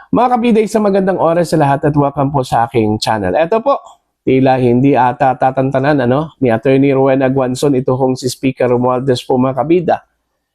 Mga kabiday, sa magandang oras sa lahat at welcome po sa aking channel. Ito po, tila hindi ata tatantanan ni Attorney Rowena Guanzon, ito hong si Speaker Romualdez po mga kabida.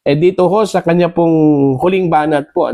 Dito ho sa kanya pong huling banat po,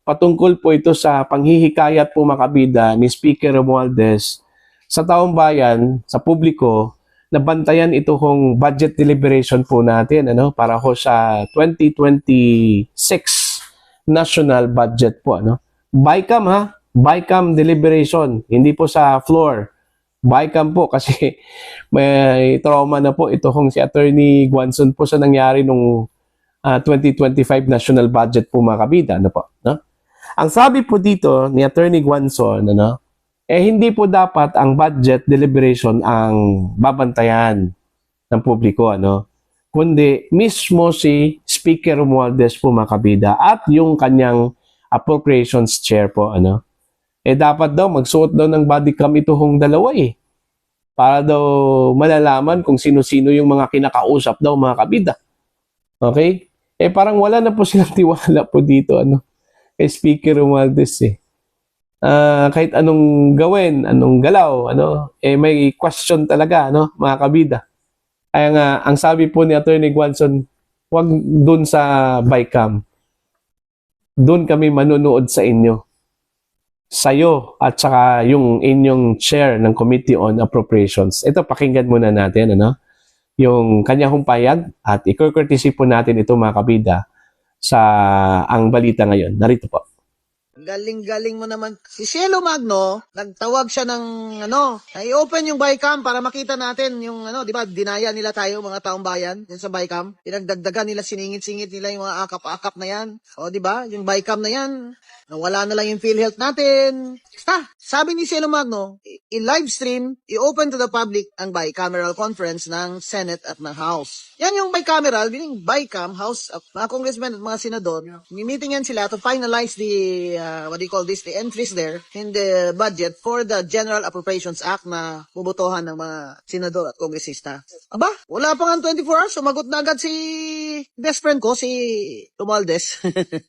patungkol po ito sa panghihikayat po mga kabida ni Speaker Romualdez sa taong bayan, sa publiko, na bantayan ito hong budget deliberation po natin para ho sa 2026 national budget po. BICAM BICAM deliberation, hindi po sa floor. BICAM po kasi may trauma na po ito kung si Attorney Guanzon po sa nangyari nung 2025 national budget po mga kabida. Ang sabi po dito ni Attorney Guanzon, hindi po dapat ang budget deliberation ang babantayan ng publiko, kundi mismo si Speaker Romualdez po mga kabida at yung kanyang appropriations chair po, dapat daw magsuot daw ng body cam ito hong dalawa para daw malalaman kung sino-sino yung mga kinakausap daw mga kabida. Okay? Parang wala na po silang tiwala po dito, kay Speaker Romualdez kahit anong gawin, anong galaw, may question talaga, mga kabida. Kaya nga, ang sabi po ni Attorney Guanzon, wag dun sa BICAM. Doon kami manunood sa inyo. Sayo at saka yung inyong chair ng Committee on Appropriations. Ito, pakinggan muna natin, yung kanya hong payag at i-courtesy po natin ito mga kabida sa ang balita ngayon. Narito po. Galing-galing mo naman. Si Cielo Magno, nagtawag siya ng i-open yung BICAM para makita natin yung di ba, dinaya nila tayo mga taong bayan yan sa BICAM. Pinagdagdagan nila, siningit-singit nila yung mga akap-akap na yan. O di ba, yung BICAM na yan, nawala na lang yung PhilHealth natin. Basta, sabi ni Cielo Magno, i-live stream, i-open to the public ang bicameral conference ng Senate at ng House. Yan yung bicameral, meaning BICAM, House of mga congressmen at mga senador. Meeting yan sila to finalize the the entries there in the budget for the General Appropriations Act na bubutohan ng mga senador at kongresista. Aba, wala pa nga 24 hours, sumagot na agad si best friend ko, si Romualdez.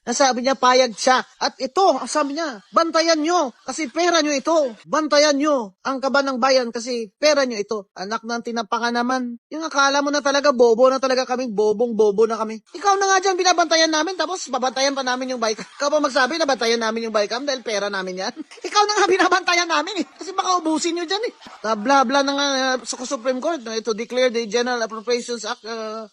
Nasabi niya, payag siya. At ito, sabi niya, bantayan nyo, kasi pera nyo ito. Bantayan nyo ang kaban ng bayan kasi pera nyo ito. Anak ng tinapakan naman. Yung akala mo na talaga, bobo na talaga kami, bobong-bobo na kami. Ikaw na nga dyan, binabantayan namin, tapos babantayan pa namin yung BICAM. Ikaw pa magsabi na bantayan namin yung BICAM dahil pera namin yan. Ikaw na nga binabantayan namin kasi baka ubusin nyo dyan bla-bla na nga sa Supreme Court to declare the General Appropriations Act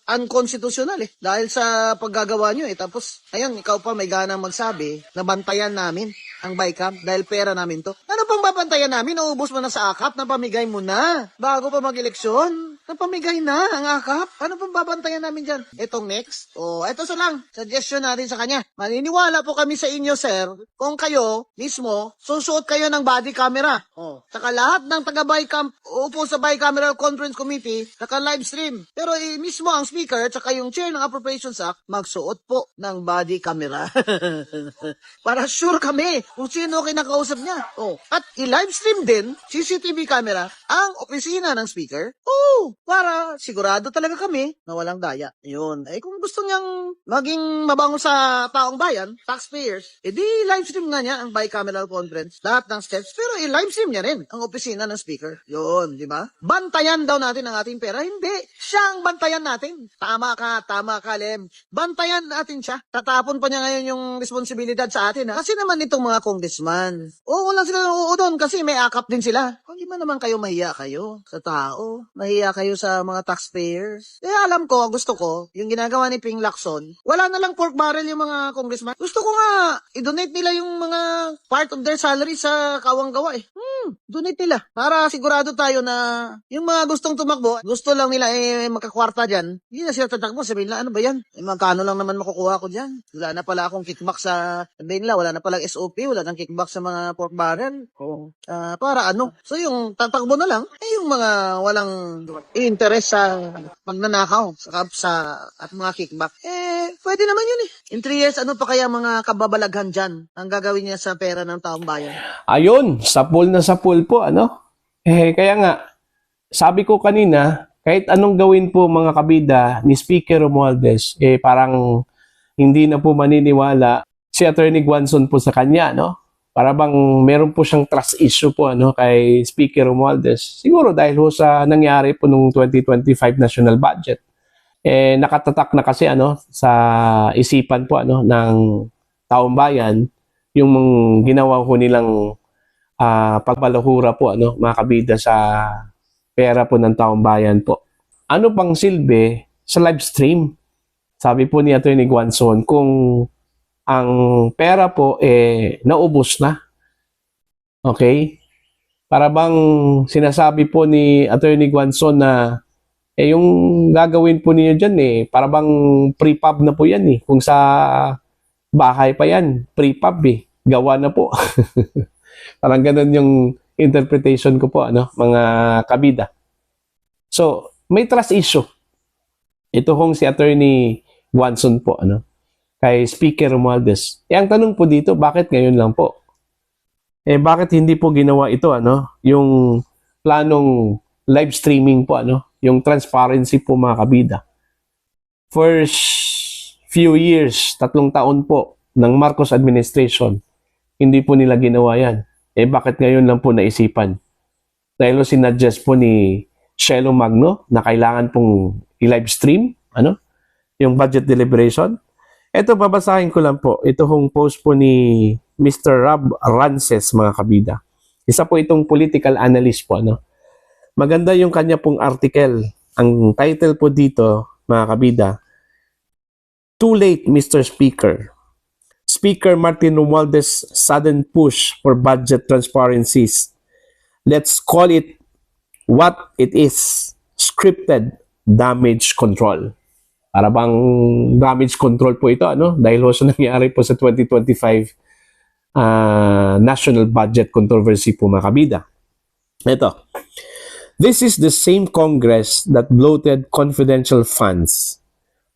unconstitutional dahil sa paggagawa nyo tapos ayun, ikaw pa may ganang magsabi na bantayan namin ang BICAM dahil pera namin to. Ano pang babantayan namin? Naubos mo na sa akap, napamigay mo na bago pa mag-eleksyon. Napamigay na ang akap. Ano pang babantayan namin dyan? Itong next. Ito sa lang. Suggestion natin sa kanya. Maniniwala po kami sa inyo, sir, kung kayo mismo susuot kayo ng body camera. Saka lahat ng taga-BICAM upo sa Bicameral Conference Committee, saka live stream. Pero mismo ang speaker at saka yung chair ng Appropriations Act magsuot po ng body camera. Para sure kami kung sino kinakausap niya. At i-live stream din, CCTV camera, ang opisina ng speaker. Para sigurado talaga kami na walang daya. Yun. Kung gusto niyang maging mabango sa taong bayan, taxpayers, di live stream nga niya ang bicameral conference. Lahat ng steps. Pero i-live stream niya rin ang opisina ng speaker. Yun, di ba? Bantayan daw natin ang ating pera. Hindi. Siya ang bantayan natin. Tama ka, Lem. Bantayan natin siya. Tatapon pa niya ngayon yung responsibilidad sa atin. Kasi naman itong mga congressman. Wala sila doon kasi may akap din sila. Kung di man naman kayo mahiya kayo sa tao, mahiya kayo sa mga taxpayers. Alam ko, gusto ko, yung ginagawa ni Ping Lacson, wala na lang pork barrel yung mga congressman. Gusto ko nga, i-donate nila yung mga part of their salary sa kawang gawa donate nila. Para sigurado tayo na yung mga gustong tumakbo, gusto lang nila makakwarta dyan, hindi na sila tatakbo. Sabihin nila, ano ba yan? Magkano lang naman makukuha ko dyan? Wala na pala akong kickback sa, sabihin nila, wala na palang SOP, wala nang kickback sa mga pork barrel. Para ano? So yung tatakbo na lang, yung mga walang interest sa pagnanakaw at mga kickback. Pwede naman yun In 3 years, ano pa kaya mga kababalaghan dyan ang gagawin niya sa pera ng taong bayan? Ayun, sapul na sapul po, kaya nga, sabi ko kanina, kahit anong gawin po mga kabida ni Speaker Romualdez, parang hindi na po maniniwala si Attorney Guanzon po sa kanya, Para bang meron po siyang trust issue po kay Speaker Romualdez. Siguro dahil ho sa nangyari po nung 2025 national budget. Nakatatak na kasi sa isipan po ng taong bayan yung ginawa ko nilang pagbalahura po mga kabida sa pera po ng taong bayan po. Ano pang silbi sa live stream? Sabi po ni Atty. Guanzon, kung ang pera po naubos na. Okay? Para bang sinasabi po ni Atty. Guanzon na yung gagawin po niyo dyan para bang pre-pub na po yan Kung sa bahay pa yan, pre-pub gawa na po. Parang ganun yung interpretation ko po mga kabida. So, may trust issue. Ito hong si Atty. Guanzon po kay Speaker Romualdez. Ang tanong po dito, bakit ngayon lang po? Bakit hindi po ginawa ito yung planong live streaming po yung transparency po mga kabida. First few years, 3 taon po ng Marcos administration, hindi po nila ginawa yan. Bakit ngayon lang po naisipan? Dahil sinuggest po ni Shelo Magno na kailangan pong i-live stream yung budget deliberation. Ito, babasahin ko lang po. Ito hong post po ni Mr. Rob Rances, mga kabida. Isa po itong political analyst po. Maganda yung kanya pong article. Ang title po dito, mga kabida, Too Late, Mr. Speaker. Speaker Martin Romualdez sudden push for budget transparencies. Let's call it what it is. Scripted damage control. Para bang damage control po ito, dahil ho sa nangyari po sa 2025 national budget controversy po mga kabida. Ito. This is the same Congress that bloated confidential funds,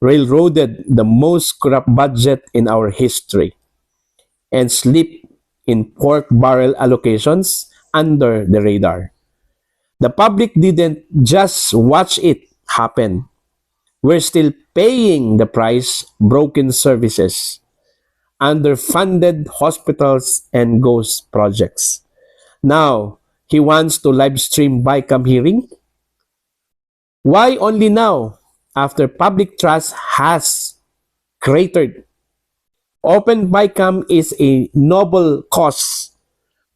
railroaded the most corrupt budget in our history, and slipped in pork barrel allocations under the radar. The public didn't just watch it happen. We're still paying the price, broken services, underfunded hospitals, and ghost projects. Now, he wants to live stream BICAM hearing? Why only now, after public trust has cratered? Open BICAM is a noble cause,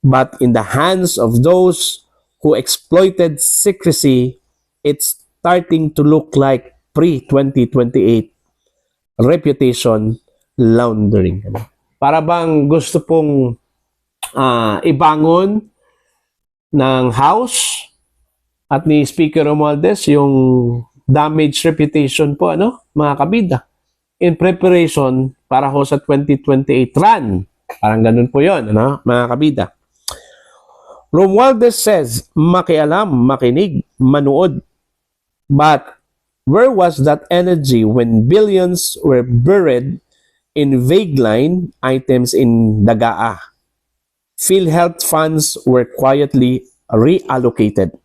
but in the hands of those who exploited secrecy, it's starting to look like pre-2028 reputation laundering. Para bang gusto pong ibangon ng House at ni Speaker Romualdez yung damaged reputation po, mga kabida, in preparation para ho sa 2028 run. Parang ganun po yun, mga kabida. Romualdez says, makialam, makinig, manood. But where was that energy when billions were buried in vague line items in Dagaa? PhilHealth funds were quietly reallocated.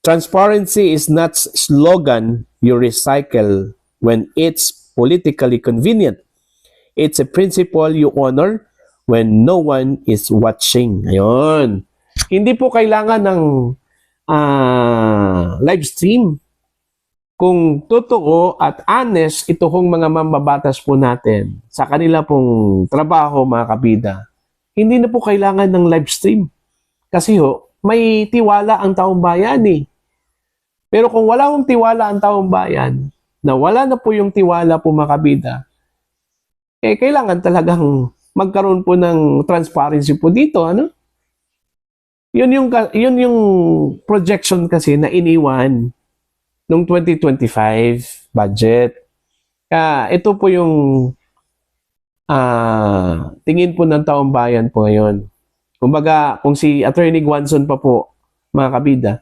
Transparency is not slogan you recycle when it's politically convenient. It's a principle you honor when no one is watching. Ayun. Hindi po kailangan ng live stream. Kung totoo at honest ito kong mga mambabatas po natin sa kanila pong trabaho, mga kabida, hindi na po kailangan ng live stream. Kasi may tiwala ang taong bayan Pero kung wala akong tiwala ang taong bayan, na wala na po yung tiwala po, mga kabida, kailangan talagang magkaroon po ng transparency po dito, Yun yung projection kasi na iniwan noong 2025 budget. Ito po yung tingin po ng taong bayan po ngayon. Kumbaga, kung si Attorney Guanzon pa po, mga kabida,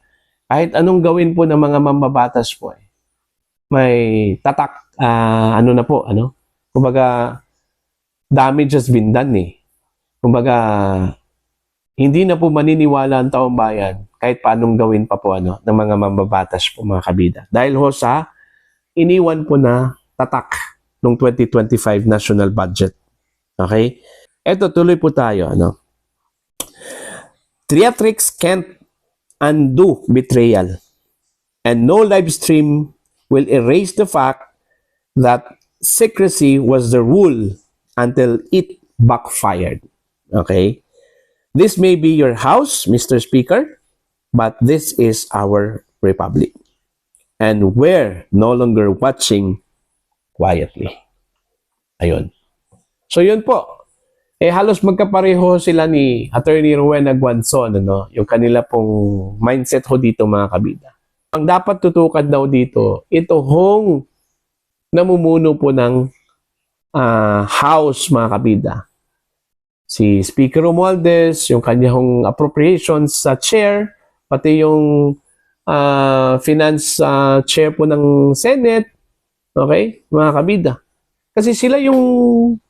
kahit anong gawin po ng mga mambabatas po, may tatak, kumbaga, damage has been done Kumbaga, hindi na po maniniwala ang taong bayan kahit paanong gawin pa po ng mga mambabatas po, mga kabida. Dahil sa iniwan po na tatak ng 2025 national budget. Okay? Eto, tuloy po tayo. Theatrics can't undo betrayal, and no live stream will erase the fact that secrecy was the rule until it backfired. Okay? This may be your house, Mr. Speaker, but this is our republic. And we're no longer watching quietly. Ayun. So yun po. Halos magkapareho sila ni Attorney Rowena Guanzon, ano? Yung kanila pong mindset ho dito, mga kabida. Ang dapat tutukan daw dito, ito hong namumuno po ng House, mga kabida. Si Speaker Romualdez, yung kanyang appropriations sa chair, pati yung finance chair po ng Senate, okay, mga kabida. Kasi sila yung,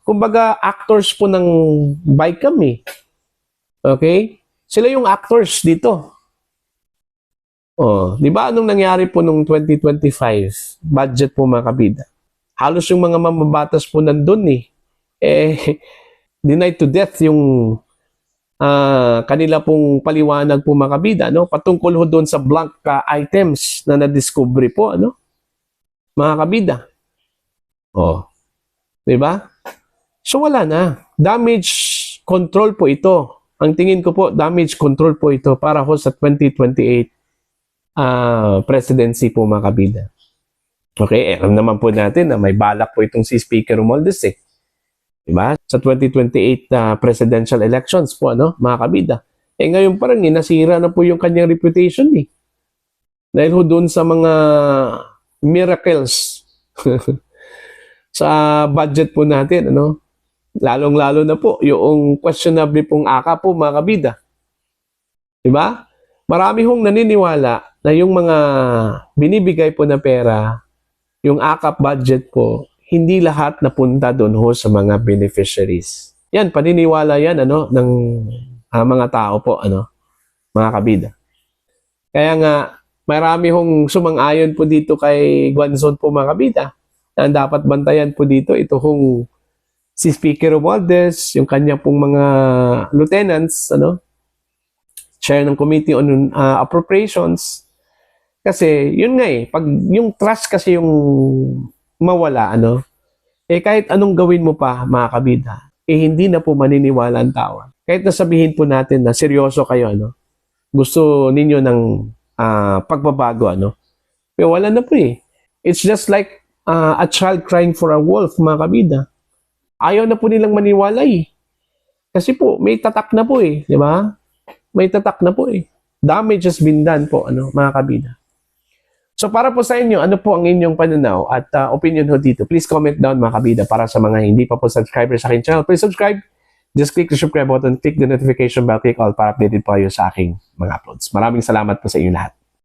kumbaga, actors po ng BICAM eh. Okay? Sila yung actors dito. Oh, di ba anong nangyari po nung 2025 budget po, mga kabida? Halos yung mga mamabatas po nandun eh. Denied to death yung kanila pong paliwanag po, mga kabida, no? Patungkol ho doon sa blank items na na-discovery po, ano? Mga kabida. Oh. 'Di ba? So wala na. Damage control po ito. Ang tingin ko po, damage control po ito para ho sa 2028 presidency po, mga kabida. Okay, alam naman po natin na may balak po itong si Speaker Romualdez eh. 'Di ba? Sa 2028 presidential elections po, ano, mga kabida. Ngayon parang nasira na po yung kanyang reputation eh. Dahil ho doon sa mga miracles sa budget po natin, ano? Lalong-lalo na po yung questionable pong AKA po, mga kabida. Diba? Marami hong naniniwala na yung mga binibigay po na pera, yung AKAP budget po, hindi lahat napunta doon ho sa mga beneficiaries. Yan, paniniwala yan, ano, ng mga tao po, ano, mga kabida. Kaya nga, marami hong sumang-ayon po dito kay Guanzon po, mga kabida. Ang dapat bantayan po dito, ito hong si Speaker Romualdez, yung kanya pong mga lieutenants, ano, chair ng Committee on Appropriations. Kasi, yun nga eh, pag yung trust kasi yung mawala, ano, kahit anong gawin mo pa, mga kabida, hindi na po maniniwala ang tao. Kahit nasabihin po natin na seryoso kayo, ano, gusto ninyo ng pagbabago, ano, pero wala na po eh. It's just like a child crying for a wolf, mga kabida. Ayaw na po nilang maniwala eh. Kasi po, may tatak na po eh. Di ba? May tatak na po eh. Damage has been done po, ano, mga kabida. So para po sa inyo, ano po ang inyong pananaw at opinion ho dito? Please comment down, mga kabida, para sa mga hindi pa po subscribers sa aking channel. Please subscribe. Just click the subscribe button, click the notification bell, click all para updated po kayo sa aking mga uploads. Maraming salamat po sa inyo lahat.